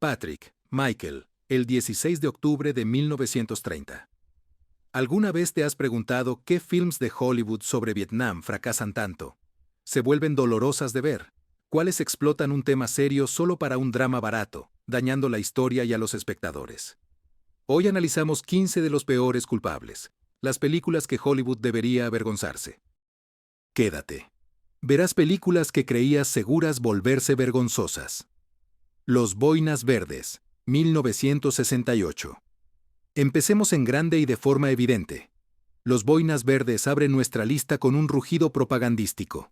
Patrick, Michael, el 16 de octubre de 1930. ¿Alguna vez te has preguntado qué films de Hollywood sobre Vietnam fracasan tanto? Se vuelven dolorosas de ver. ¿Cuáles explotan un tema serio solo para un drama barato, dañando la historia y a los espectadores? Hoy analizamos 15 de los peores culpables, las películas que Hollywood debería avergonzarse. Quédate. Verás películas que creías seguras volverse vergonzosas. Los Boinas Verdes, 1968. Empecemos en grande y de forma evidente. Los Boinas Verdes abren nuestra lista con un rugido propagandístico.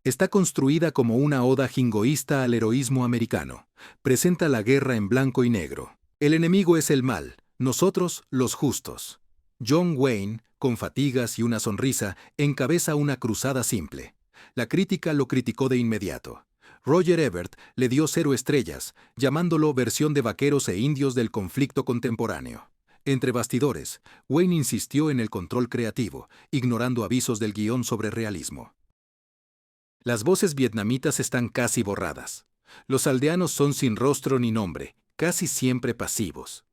Está construida como una oda jingoísta al heroísmo americano. Presenta la guerra en blanco y negro. El enemigo es el mal, nosotros los justos. John Wayne, con fatigas y una sonrisa, encabeza una cruzada simple. La crítica lo criticó de inmediato. Roger Ebert le dio 0 estrellas, llamándolo versión de vaqueros e indios del conflicto contemporáneo. Entre bastidores, Wayne insistió en el control creativo, ignorando avisos del guión sobre realismo. Las voces vietnamitas están casi borradas. Los aldeanos son sin rostro ni nombre, casi siempre pasivos.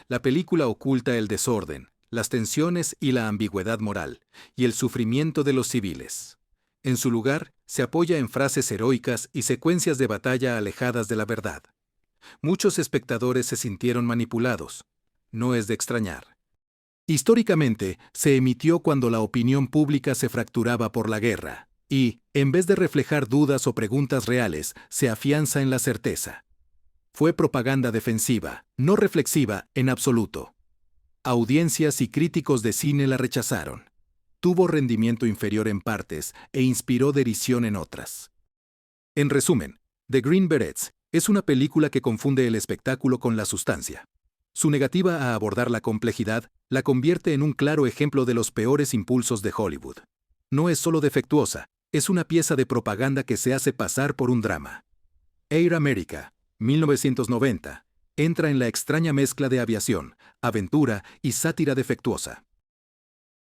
La película oculta el desorden, las tensiones y la ambigüedad moral, y el sufrimiento de los civiles. En su lugar, se apoya en frases heroicas y secuencias de batalla alejadas de la verdad. Muchos espectadores se sintieron manipulados. No es de extrañar. Históricamente, se emitió cuando la opinión pública se fracturaba por la guerra, y, en vez de reflejar dudas o preguntas reales, se afianza en la certeza. Fue propaganda defensiva, no reflexiva en absoluto. Audiencias y críticos de cine la rechazaron. Tuvo rendimiento inferior en partes e inspiró derisión en otras. En resumen, The Green Berets es una película que confunde el espectáculo con la sustancia. Su negativa a abordar la complejidad la convierte en un claro ejemplo de los peores impulsos de Hollywood. No es solo defectuosa, es una pieza de propaganda que se hace pasar por un drama. Air America, 1990, entra en la extraña mezcla de aviación, aventura y sátira defectuosa.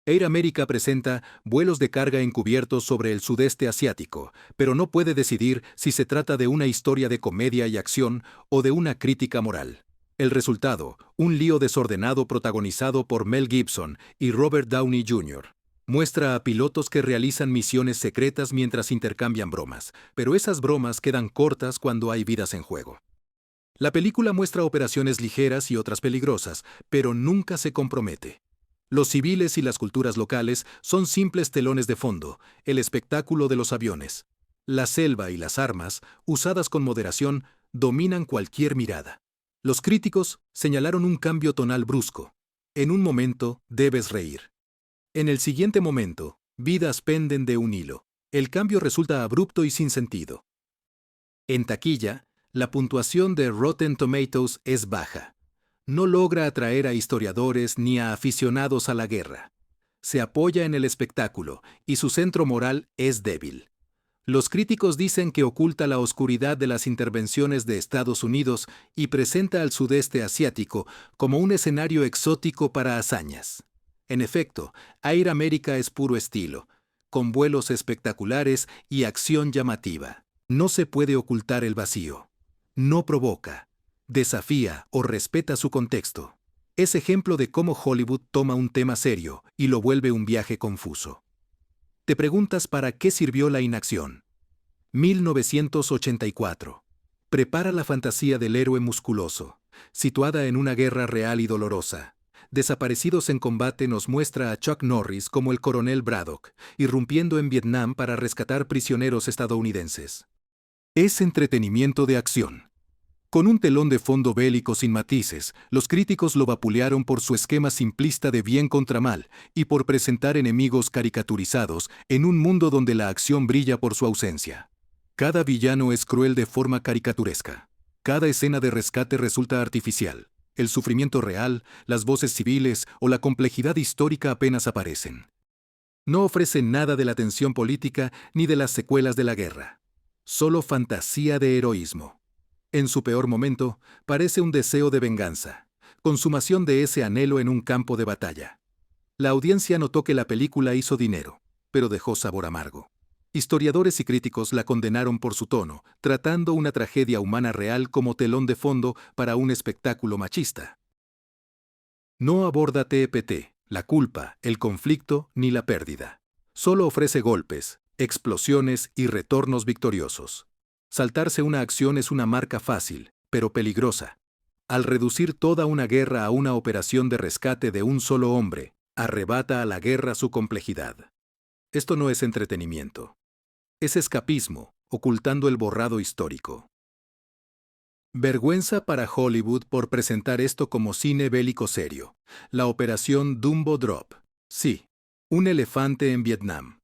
Air America presenta vuelos de carga encubiertos sobre el sudeste asiático, pero no puede decidir si se trata de una historia de comedia y acción o de una crítica moral. El resultado, un lío desordenado protagonizado por Mel Gibson y Robert Downey Jr. Muestra a pilotos que realizan misiones secretas mientras intercambian bromas, pero esas bromas quedan cortas cuando hay vidas en juego. La película muestra operaciones ligeras y otras peligrosas, pero nunca se compromete. Los civiles y las culturas locales son simples telones de fondo, el espectáculo de los aviones. La selva y las armas, usadas con moderación, dominan cualquier mirada. Los críticos señalaron un cambio tonal brusco. En un momento, debes reír. En el siguiente momento, vidas penden de un hilo. El cambio resulta abrupto y sin sentido. En taquilla, la puntuación de Rotten Tomatoes es baja. No logra atraer a historiadores ni a aficionados a la guerra. Se apoya en el espectáculo y su centro moral es débil. Los críticos dicen que oculta la oscuridad de las intervenciones de Estados Unidos y presenta al sudeste asiático como un escenario exótico para hazañas. En efecto, Air America es puro estilo, con vuelos espectaculares y acción llamativa. No se puede ocultar el vacío. No provoca, desafía o respeta su contexto. Es ejemplo de cómo Hollywood toma un tema serio y lo vuelve un viaje confuso. Te preguntas para qué sirvió la inacción. 1984. Prepara la fantasía del héroe musculoso, situada en una guerra real y dolorosa. Desaparecidos en combate nos muestra a Chuck Norris como el coronel Braddock, irrumpiendo en Vietnam para rescatar prisioneros estadounidenses. Es entretenimiento de acción. Con un telón de fondo bélico sin matices, los críticos lo vapulearon por su esquema simplista de bien contra mal y por presentar enemigos caricaturizados en un mundo donde la acción brilla por su ausencia. Cada villano es cruel de forma caricaturesca. Cada escena de rescate resulta artificial. El sufrimiento real, las voces civiles o la complejidad histórica apenas aparecen. No ofrece nada de la tensión política ni de las secuelas de la guerra. Solo fantasía de heroísmo. En su peor momento, parece un deseo de venganza, consumación de ese anhelo en un campo de batalla. La audiencia notó que la película hizo dinero, pero dejó sabor amargo. Historiadores y críticos la condenaron por su tono, tratando una tragedia humana real como telón de fondo para un espectáculo machista. No aborda TPT, la culpa, el conflicto ni la pérdida. Solo ofrece golpes, explosiones y retornos victoriosos. Saltarse una acción es una marca fácil, pero peligrosa. Al reducir toda una guerra a una operación de rescate de un solo hombre, arrebata a la guerra su complejidad. Esto no es entretenimiento. Es escapismo, ocultando el borrado histórico. Vergüenza para Hollywood por presentar esto como cine bélico serio. La operación Dumbo Drop. Sí, un elefante en Vietnam.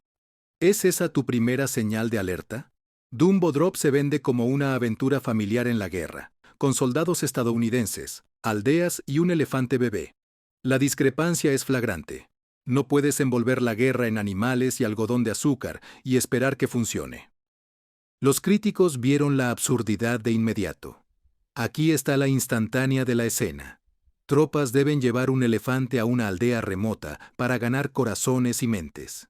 ¿Es esa tu primera señal de alerta? Dumbo Drop se vende como una aventura familiar en la guerra, con soldados estadounidenses, aldeas y un elefante bebé. La discrepancia es flagrante. No puedes envolver la guerra en animales y algodón de azúcar y esperar que funcione. Los críticos vieron la absurdidad de inmediato. Aquí está la instantánea de la escena. Tropas deben llevar un elefante a una aldea remota para ganar corazones y mentes.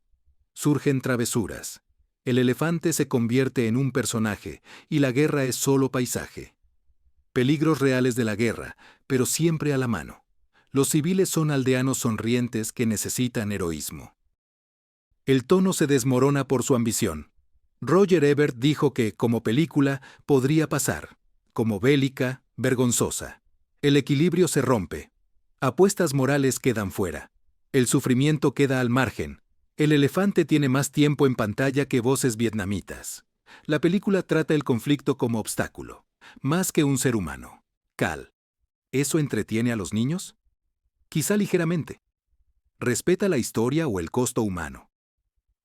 Surgen travesuras. El elefante se convierte en un personaje y la guerra es solo paisaje. Peligros reales de la guerra, pero siempre a la mano. Los civiles son aldeanos sonrientes que necesitan heroísmo. El tono se desmorona por su ambición. Roger Ebert dijo que, como película, podría pasar. Como bélica, vergonzosa. El equilibrio se rompe. Apuestas morales quedan fuera. El sufrimiento queda al margen. El elefante tiene más tiempo en pantalla que voces vietnamitas. La película trata el conflicto como obstáculo, más que un ser humano. Cal. ¿Eso entretiene a los niños? Quizá ligeramente. ¿Respeta la historia o el costo humano?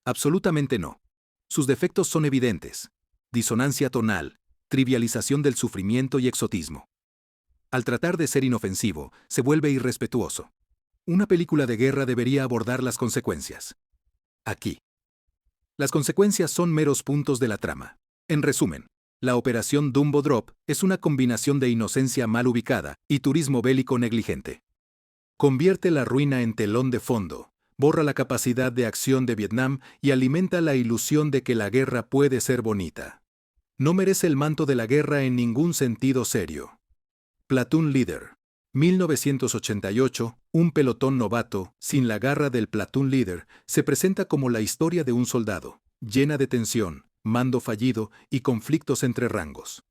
Absolutamente no. Sus defectos son evidentes. Disonancia tonal, trivialización del sufrimiento y exotismo. Al tratar de ser inofensivo, se vuelve irrespetuoso. Una película de guerra debería abordar las consecuencias. Aquí. Las consecuencias son meros puntos de la trama. En resumen, la operación Dumbo Drop es una combinación de inocencia mal ubicada y turismo bélico negligente. Convierte la ruina en telón de fondo, borra la capacidad de acción de Vietnam y alimenta la ilusión de que la guerra puede ser bonita. No merece el manto de la guerra en ningún sentido serio. Platoon Leader. 1988, un pelotón novato, sin la garra del Platoon Leader, se presenta como la historia de un soldado, llena de tensión, mando fallido y conflictos entre rangos.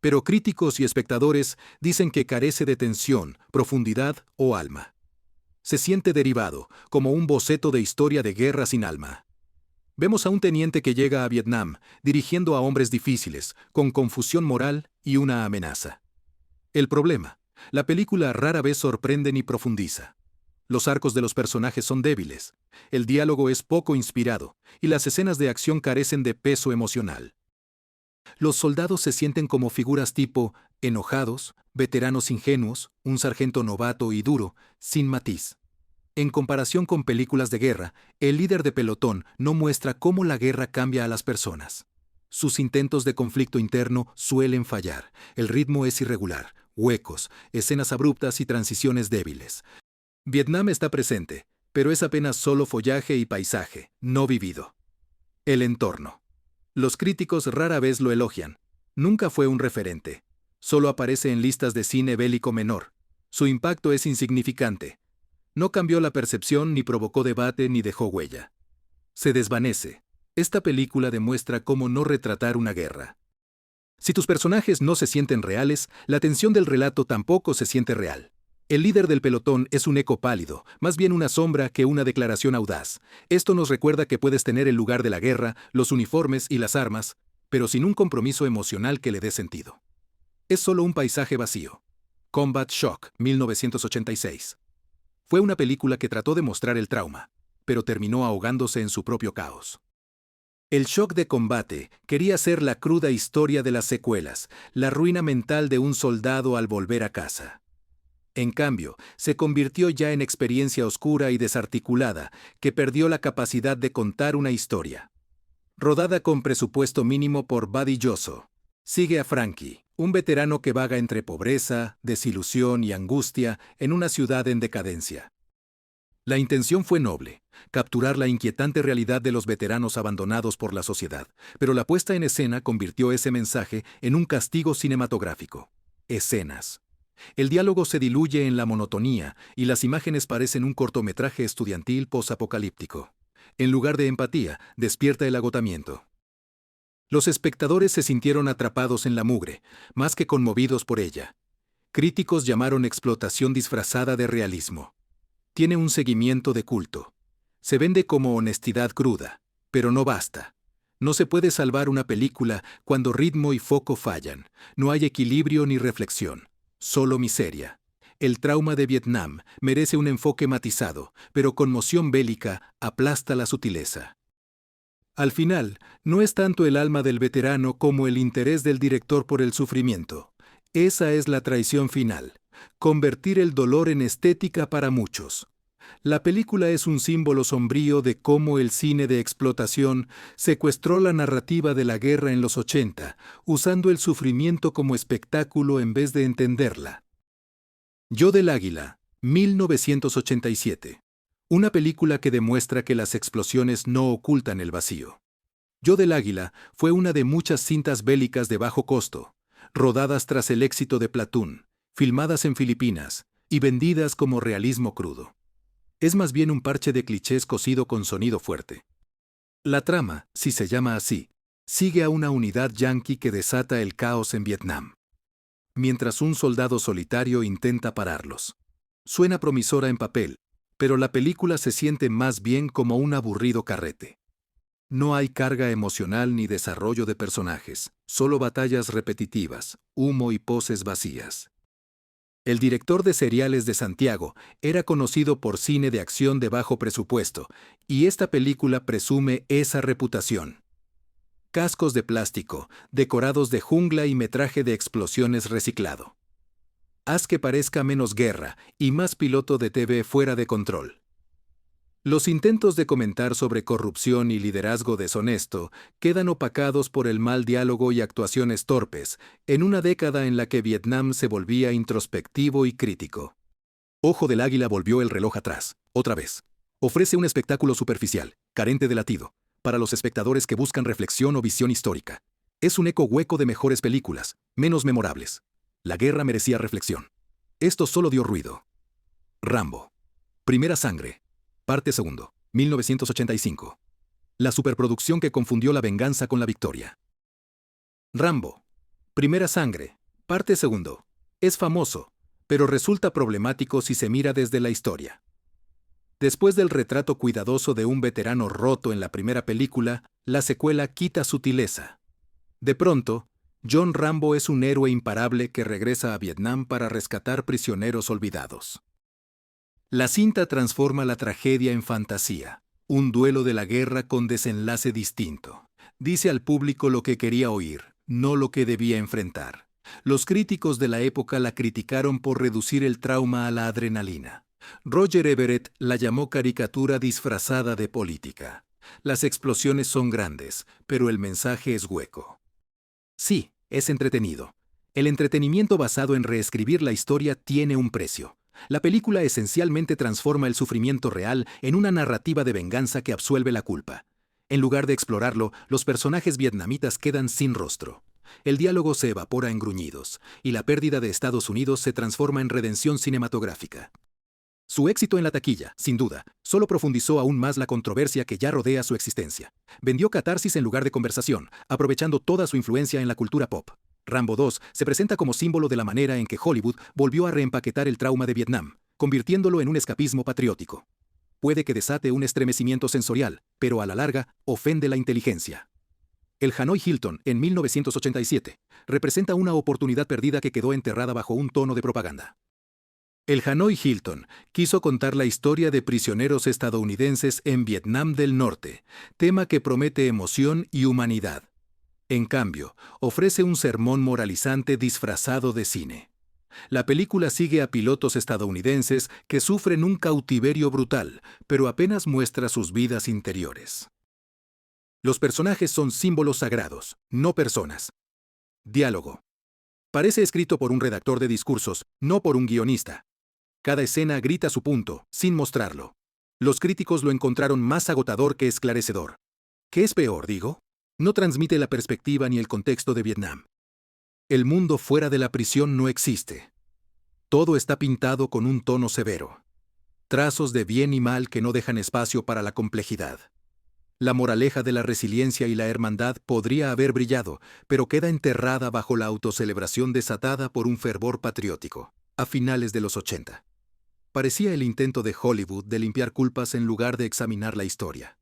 Pero críticos y espectadores dicen que carece de tensión, profundidad o alma. Se siente derivado, como un boceto de historia de guerra sin alma. Vemos a un teniente que llega a Vietnam, dirigiendo a hombres difíciles, con confusión moral y una amenaza. El problema: la película rara vez sorprende ni profundiza. Los arcos de los personajes son débiles, el diálogo es poco inspirado, y las escenas de acción carecen de peso emocional. Los soldados se sienten como figuras tipo enojados, veteranos ingenuos, un sargento novato y duro, sin matiz. En comparación con películas de guerra, el líder de pelotón no muestra cómo la guerra cambia a las personas. Sus intentos de conflicto interno suelen fallar, el ritmo es irregular, huecos, escenas abruptas y transiciones débiles. Vietnam está presente, pero es apenas solo follaje y paisaje, no vivido. El entorno. Los críticos rara vez lo elogian. Nunca fue un referente. Solo aparece en listas de cine bélico menor. Su impacto es insignificante. No cambió la percepción, ni provocó debate, ni dejó huella. Se desvanece. Esta película demuestra cómo no retratar una guerra. Si tus personajes no se sienten reales, la tensión del relato tampoco se siente real. El líder del pelotón es un eco pálido, más bien una sombra que una declaración audaz. Esto nos recuerda que puedes tener el lugar de la guerra, los uniformes y las armas, pero sin un compromiso emocional que le dé sentido. Es solo un paisaje vacío. Combat Shock, 1986. Fue una película que trató de mostrar el trauma, pero terminó ahogándose en su propio caos. El shock de combate quería ser la cruda historia de las secuelas, la ruina mental de un soldado al volver a casa. En cambio, se convirtió ya en experiencia oscura y desarticulada, que perdió la capacidad de contar una historia. Rodada con presupuesto mínimo por Buddy Yosso. Sigue a Frankie, un veterano que vaga entre pobreza, desilusión y angustia en una ciudad en decadencia. La intención fue noble, capturar la inquietante realidad de los veteranos abandonados por la sociedad, pero la puesta en escena convirtió ese mensaje en un castigo cinematográfico. Escenas. El diálogo se diluye en la monotonía y las imágenes parecen un cortometraje estudiantil posapocalíptico. En lugar de empatía, despierta el agotamiento. Los espectadores se sintieron atrapados en la mugre, más que conmovidos por ella. Críticos llamaron explotación disfrazada de realismo. Tiene un seguimiento de culto. Se vende como honestidad cruda, pero no basta. No se puede salvar una película cuando ritmo y foco fallan. No hay equilibrio ni reflexión. Solo miseria. El trauma de Vietnam merece un enfoque matizado, pero conmoción bélica aplasta la sutileza. Al final, no es tanto el alma del veterano como el interés del director por el sufrimiento. Esa es la traición final. Convertir el dolor en estética para muchos. La película es un símbolo sombrío de cómo el cine de explotación secuestró la narrativa de la guerra en los 80, usando el sufrimiento como espectáculo en vez de entenderla. Yo del Águila, 1987. Una película que demuestra que las explosiones no ocultan el vacío. Yo del Águila fue una de muchas cintas bélicas de bajo costo, rodadas tras el éxito de Platoon, filmadas en Filipinas y vendidas como realismo crudo. Es más bien un parche de clichés cosido con sonido fuerte. La trama, si se llama así, sigue a una unidad yanqui que desata el caos en Vietnam, mientras un soldado solitario intenta pararlos. Suena promisora en papel, pero la película se siente más bien como un aburrido carrete. No hay carga emocional ni desarrollo de personajes, solo batallas repetitivas, humo y poses vacías. El director de Seriales de Santiago era conocido por cine de acción de bajo presupuesto, y esta película presume esa reputación. Cascos de plástico, decorados de jungla y metraje de explosiones reciclado. Haz que parezca menos guerra y más piloto de TV fuera de control. Los intentos de comentar sobre corrupción y liderazgo deshonesto quedan opacados por el mal diálogo y actuaciones torpes, en una década en la que Vietnam se volvía introspectivo y crítico. Ojo del Águila volvió el reloj atrás, otra vez. Ofrece un espectáculo superficial, carente de latido, para los espectadores que buscan reflexión o visión histórica. Es un eco hueco de mejores películas, menos memorables. La guerra merecía reflexión. Esto solo dio ruido. Rambo. Primera sangre. Parte 2, 1985. La superproducción que confundió la venganza con la victoria. Rambo. Primera sangre. Parte 2. Es famoso, pero resulta problemático si se mira desde la historia. Después del retrato cuidadoso de un veterano roto en la primera película, la secuela quita sutileza. De pronto, John Rambo es un héroe imparable que regresa a Vietnam para rescatar prisioneros olvidados. La cinta transforma la tragedia en fantasía, un duelo de la guerra con desenlace distinto. Dice al público lo que quería oír, no lo que debía enfrentar. Los críticos de la época la criticaron por reducir el trauma a la adrenalina. Roger Everett la llamó caricatura disfrazada de política. Las explosiones son grandes, pero el mensaje es hueco. Sí, es entretenido. El entretenimiento basado en reescribir la historia tiene un precio. La película esencialmente transforma el sufrimiento real en una narrativa de venganza que absuelve la culpa. En lugar de explorarlo, los personajes vietnamitas quedan sin rostro. El diálogo se evapora en gruñidos, y la pérdida de Estados Unidos se transforma en redención cinematográfica. Su éxito en la taquilla, sin duda, solo profundizó aún más la controversia que ya rodea su existencia. Vendió catarsis en lugar de conversación, aprovechando toda su influencia en la cultura pop. Rambo 2 se presenta como símbolo de la manera en que Hollywood volvió a reempaquetar el trauma de Vietnam, convirtiéndolo en un escapismo patriótico. Puede que desate un estremecimiento sensorial, pero a la larga, ofende la inteligencia. El Hanoi Hilton, en 1987, representa una oportunidad perdida que quedó enterrada bajo un tono de propaganda. El Hanoi Hilton quiso contar la historia de prisioneros estadounidenses en Vietnam del Norte, tema que promete emoción y humanidad. En cambio, ofrece un sermón moralizante disfrazado de cine. La película sigue a pilotos estadounidenses que sufren un cautiverio brutal, pero apenas muestra sus vidas interiores. Los personajes son símbolos sagrados, no personas. Diálogo. Parece escrito por un redactor de discursos, no por un guionista. Cada escena grita su punto, sin mostrarlo. Los críticos lo encontraron más agotador que esclarecedor. ¿Qué es peor, digo? No transmite la perspectiva ni el contexto de Vietnam. El mundo fuera de la prisión no existe. Todo está pintado con un tono severo. Trazos de bien y mal que no dejan espacio para la complejidad. La moraleja de la resiliencia y la hermandad podría haber brillado, pero queda enterrada bajo la autocelebración desatada por un fervor patriótico, a finales de los 80. Parecía el intento de Hollywood de limpiar culpas en lugar de examinar la historia.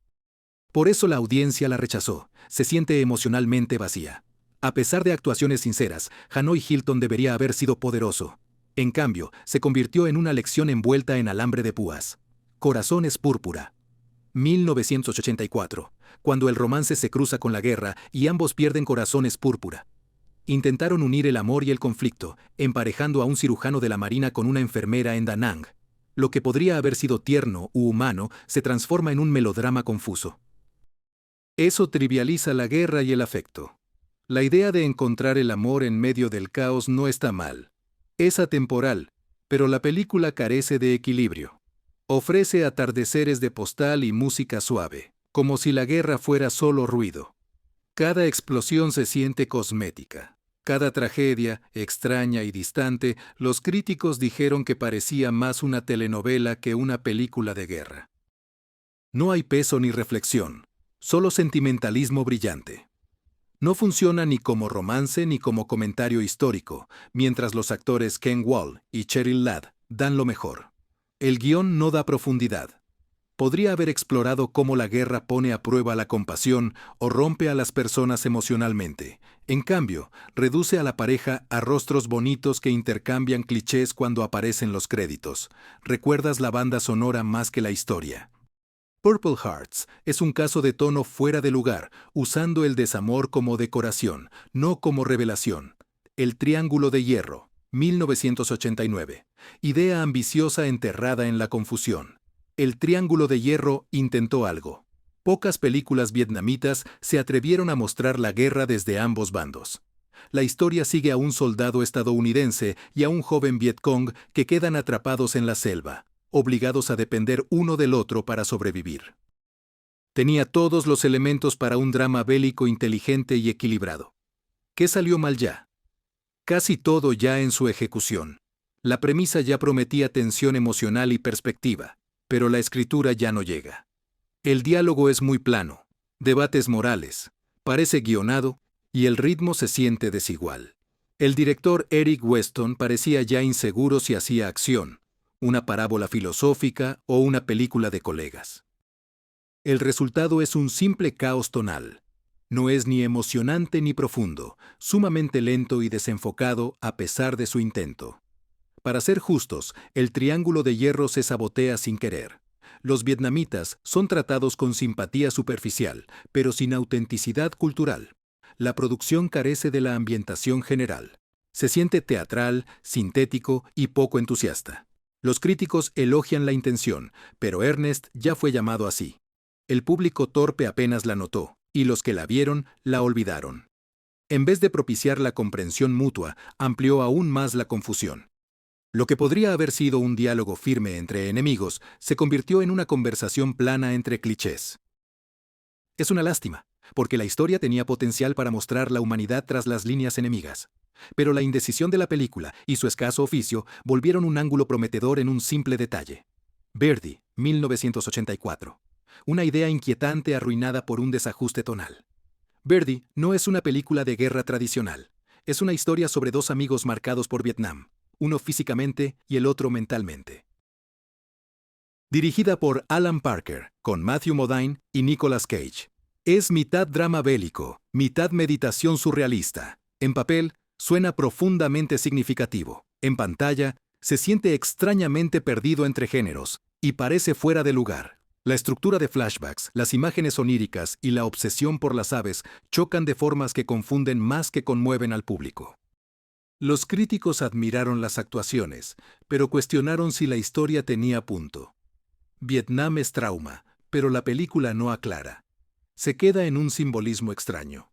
Por eso la audiencia la rechazó, se siente emocionalmente vacía. A pesar de actuaciones sinceras, Hanoi Hilton debería haber sido poderoso. En cambio, se convirtió en una lección envuelta en alambre de púas. Corazones púrpura. 1984, cuando el romance se cruza con la guerra y ambos pierden corazones púrpura. Intentaron unir el amor y el conflicto, emparejando a un cirujano de la Marina con una enfermera en Da Nang. Lo que podría haber sido tierno u humano se transforma en un melodrama confuso. Eso trivializa la guerra y el afecto. La idea de encontrar el amor en medio del caos no está mal. Es atemporal, pero la película carece de equilibrio. Ofrece atardeceres de postal y música suave, como si la guerra fuera solo ruido. Cada explosión se siente cosmética. Cada tragedia, extraña y distante, los críticos dijeron que parecía más una telenovela que una película de guerra. No hay peso ni reflexión, solo sentimentalismo brillante. No funciona ni como romance ni como comentario histórico, mientras los actores Ken Wall y Cheryl Ladd dan lo mejor. El guión no da profundidad. Podría haber explorado cómo la guerra pone a prueba la compasión o rompe a las personas emocionalmente. En cambio, reduce a la pareja a rostros bonitos que intercambian clichés cuando aparecen los créditos. Recuerdas la banda sonora más que la historia. Purple Hearts es un caso de tono fuera de lugar, usando el desamor como decoración, no como revelación. El Triángulo de Hierro, 1989. Idea ambiciosa enterrada en la confusión. El Triángulo de Hierro intentó algo. Pocas películas vietnamitas se atrevieron a mostrar la guerra desde ambos bandos. La historia sigue a un soldado estadounidense y a un joven Vietcong que quedan atrapados en la selva, obligados a depender uno del otro para sobrevivir. Tenía todos los elementos para un drama bélico inteligente y equilibrado. ¿Qué salió mal ya? Casi todo ya en su ejecución. La premisa ya prometía tensión emocional y perspectiva, pero la escritura ya no llega. El diálogo es muy plano, debates morales, parece guionado, y el ritmo se siente desigual. El director Eric Weston parecía ya inseguro si hacía acción, una parábola filosófica o una película de colegas. El resultado es un simple caos tonal. No es ni emocionante ni profundo, sumamente lento y desenfocado a pesar de su intento. Para ser justos, el Triángulo de Hierro se sabotea sin querer. Los vietnamitas son tratados con simpatía superficial, pero sin autenticidad cultural. La producción carece de la ambientación general. Se siente teatral, sintético y poco entusiasta. Los críticos elogian la intención, pero Ernest ya fue llamado así. El público torpe apenas la notó, y los que la vieron la olvidaron. En vez de propiciar la comprensión mutua, amplió aún más la confusión. Lo que podría haber sido un diálogo firme entre enemigos se convirtió en una conversación plana entre clichés. Es una lástima, porque la historia tenía potencial para mostrar la humanidad tras las líneas enemigas. Pero la indecisión de la película y su escaso oficio volvieron un ángulo prometedor en un simple detalle. Verdi, 1984. Una idea inquietante arruinada por un desajuste tonal. Verdi no es una película de guerra tradicional. Es una historia sobre dos amigos marcados por Vietnam, uno físicamente y el otro mentalmente. Dirigida por Alan Parker, con Matthew Modine y Nicolas Cage. Es mitad drama bélico, mitad meditación surrealista. En papel, suena profundamente significativo. En pantalla, se siente extrañamente perdido entre géneros y parece fuera de lugar. La estructura de flashbacks, las imágenes oníricas y la obsesión por las aves chocan de formas que confunden más que conmueven al público. Los críticos admiraron las actuaciones, pero cuestionaron si la historia tenía punto. Vietnam es trauma, pero la película no aclara. Se queda en un simbolismo extraño.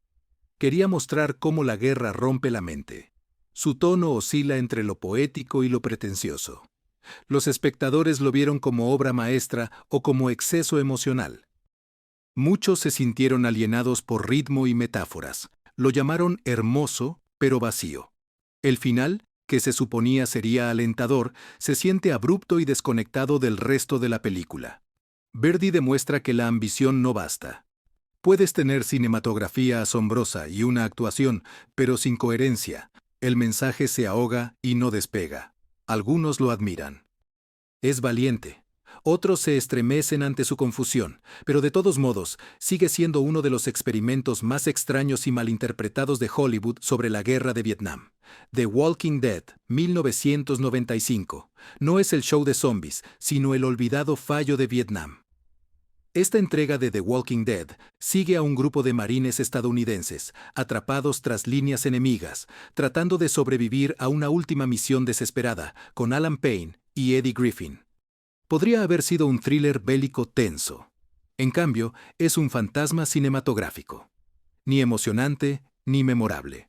Quería mostrar cómo la guerra rompe la mente. Su tono oscila entre lo poético y lo pretencioso. Los espectadores lo vieron como obra maestra o como exceso emocional. Muchos se sintieron alienados por ritmo y metáforas. Lo llamaron hermoso, pero vacío. El final, que se suponía sería alentador, se siente abrupto y desconectado del resto de la película. Verdi demuestra que la ambición no basta. Puedes tener cinematografía asombrosa y una actuación, pero sin coherencia. El mensaje se ahoga y no despega. Algunos lo admiran. Es valiente. Otros se estremecen ante su confusión, pero de todos modos, sigue siendo uno de los experimentos más extraños y malinterpretados de Hollywood sobre la guerra de Vietnam. The Walking Dead, 1995, no es el show de zombies, sino el olvidado fallo de Vietnam. Esta entrega de The Walking Dead sigue a un grupo de marines estadounidenses, atrapados tras líneas enemigas, tratando de sobrevivir a una última misión desesperada, con Alan Payne y Eddie Griffin. Podría haber sido un thriller bélico tenso. En cambio, es un fantasma cinematográfico. Ni emocionante, ni memorable.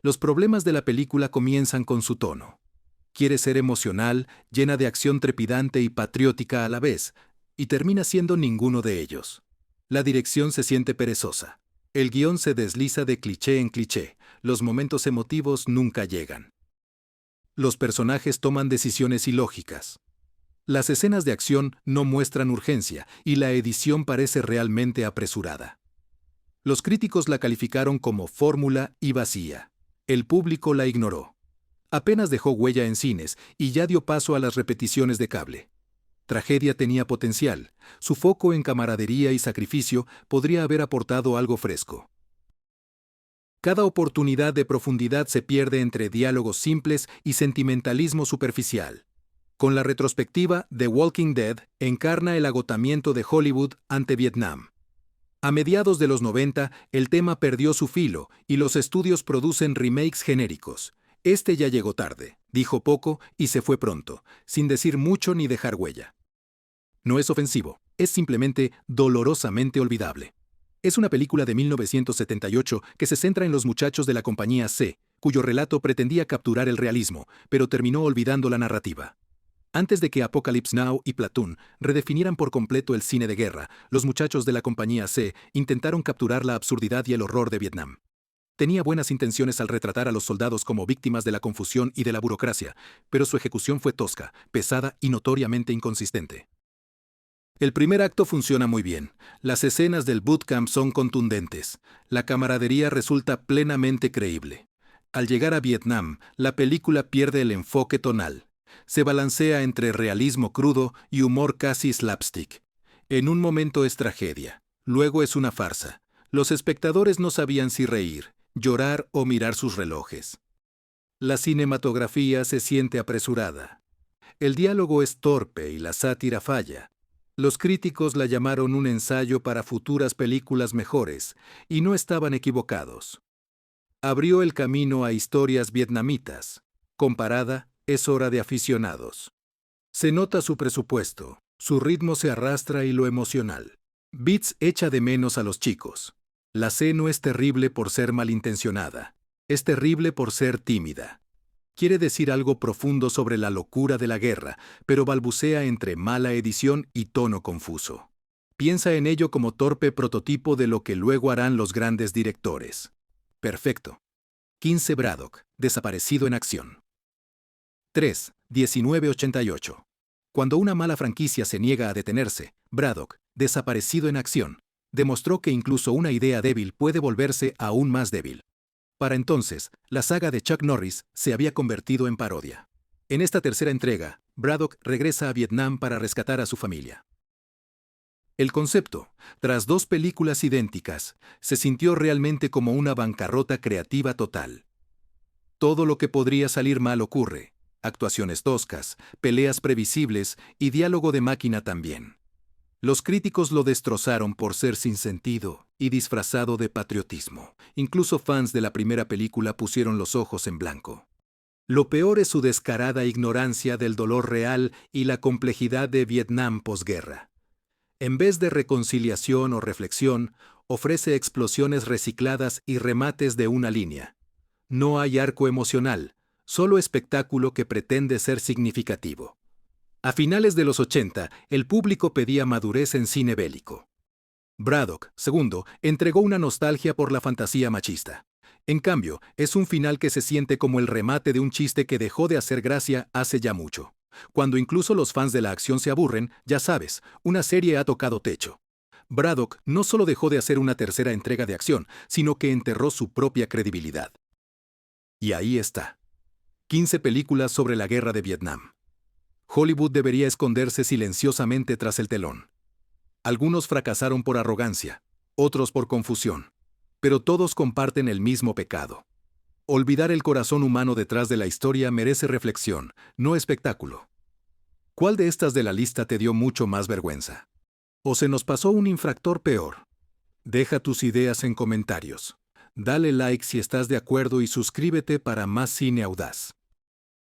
Los problemas de la película comienzan con su tono. Quiere ser emocional, llena de acción trepidante y patriótica a la vez, y termina siendo ninguno de ellos. La dirección se siente perezosa. El guión se desliza de cliché en cliché. Los momentos emotivos nunca llegan. Los personajes toman decisiones ilógicas. Las escenas de acción no muestran urgencia y la edición parece realmente apresurada. Los críticos la calificaron como fórmula y vacía. El público la ignoró. Apenas dejó huella en cines y ya dio paso a las repeticiones de cable. Tragedia tenía potencial. Su foco en camaradería y sacrificio podría haber aportado algo fresco. Cada oportunidad de profundidad se pierde entre diálogos simples y sentimentalismo superficial. Con la retrospectiva, The Walking Dead encarna el agotamiento de Hollywood ante Vietnam. A mediados de los 90, el tema perdió su filo y los estudios producen remakes genéricos. Este ya llegó tarde, dijo poco y se fue pronto, sin decir mucho ni dejar huella. No es ofensivo, es simplemente dolorosamente olvidable. Es una película de 1978 que se centra en los muchachos de la compañía C, cuyo relato pretendía capturar el realismo, pero terminó olvidando la narrativa. Antes de que Apocalypse Now y Platoon redefinieran por completo el cine de guerra, los muchachos de la compañía C intentaron capturar la absurdidad y el horror de Vietnam. Tenía buenas intenciones al retratar a los soldados como víctimas de la confusión y de la burocracia, pero su ejecución fue tosca, pesada y notoriamente inconsistente. El primer acto funciona muy bien. Las escenas del bootcamp son contundentes. La camaradería resulta plenamente creíble. Al llegar a Vietnam, la película pierde el enfoque tonal. Se balancea entre realismo crudo y humor casi slapstick. En un momento es tragedia, luego es una farsa. Los espectadores no sabían si reír, llorar o mirar sus relojes. La cinematografía se siente apresurada. El diálogo es torpe y la sátira falla. Los críticos la llamaron un ensayo para futuras películas mejores, y no estaban equivocados. Abrió el camino a historias vietnamitas. Comparada, es hora de aficionados. Se nota su presupuesto, su ritmo se arrastra y lo emocional. Beats echa de menos a los chicos. La C no es terrible por ser malintencionada, es terrible por ser tímida. Quiere decir algo profundo sobre la locura de la guerra, pero balbucea entre mala edición y tono confuso. Piensa en ello como torpe prototipo de lo que luego harán los grandes directores. Perfecto. 15 Braddock, desaparecido en acción. 3. 1988. Cuando una mala franquicia se niega a detenerse, Braddock, desaparecido en acción, demostró que incluso una idea débil puede volverse aún más débil. Para entonces, la saga de Chuck Norris se había convertido en parodia. En esta tercera entrega, Braddock regresa a Vietnam para rescatar a su familia. El concepto, tras 2 películas idénticas, se sintió realmente como una bancarrota creativa total. Todo lo que podría salir mal ocurre. Actuaciones toscas, peleas previsibles y diálogo de máquina también. Los críticos lo destrozaron por ser sin sentido y disfrazado de patriotismo. Incluso fans de la primera película pusieron los ojos en blanco. Lo peor es su descarada ignorancia del dolor real y la complejidad de Vietnam posguerra. En vez de reconciliación o reflexión, ofrece explosiones recicladas y remates de una línea. No hay arco emocional, solo espectáculo que pretende ser significativo. A finales de los 80, el público pedía madurez en cine bélico. Braddock, segundo, entregó una nostalgia por la fantasía machista. En cambio, es un final que se siente como el remate de un chiste que dejó de hacer gracia hace ya mucho. Cuando incluso los fans de la acción se aburren, ya sabes, una serie ha tocado techo. Braddock no solo dejó de hacer una tercera entrega de acción, sino que enterró su propia credibilidad. Y ahí está. 15 películas sobre la guerra de Vietnam. Hollywood debería esconderse silenciosamente tras el telón. Algunos fracasaron por arrogancia, otros por confusión, pero todos comparten el mismo pecado. Olvidar el corazón humano detrás de la historia merece reflexión, no espectáculo. ¿Cuál de estas de la lista te dio mucho más vergüenza? ¿O se nos pasó un infractor peor? Deja tus ideas en comentarios. Dale like si estás de acuerdo y suscríbete para más cine audaz.